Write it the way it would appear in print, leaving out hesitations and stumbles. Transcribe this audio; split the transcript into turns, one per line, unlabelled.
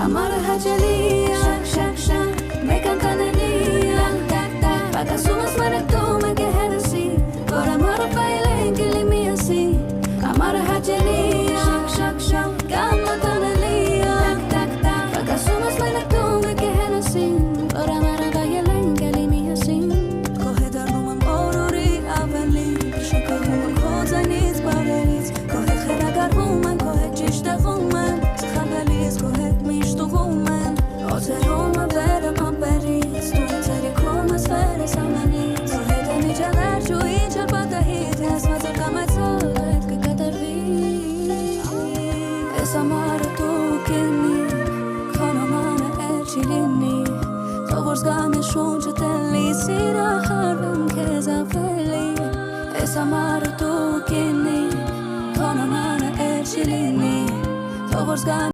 Ամարը հաճելի շակ շակ շակ մեկ անկանելի տակ տակ Պատասում ես վարետում եք է հերսի Որ ամարը պայլենք էլի միասին Ամարը հաճելի շակ շակ շակ կամ անկանելի տակ տակ Պատասում ես վարետում եք է հերսին Որ ամարը պայլենք էլի միասին Քո հետ առնում եմ օրորի ավելի Շքվում եմ քո ձայնից բարերից Քո հետ խելագարվում եմ քո հետ ճիշտ տեղում եմ Սխալվելիս քո հետ միշտ ուղում եմ Օձերում եմ վերեմ ամպերից Դու ինձ երիքում ես վերես ամենից Քո հետ եմ իջալար ջույի չապատահիտ Հեսված է կամեցալ հետ կկատարվի Ես ամարը դու կենի Քոնոմանը էլ չի լինի Թող որ զգամ ես շունչը տելի Սիրահարվում քեզ ավելի Ես ամարը դու կենի Քոնոմանը էլ չի լինի Թող որ զգամ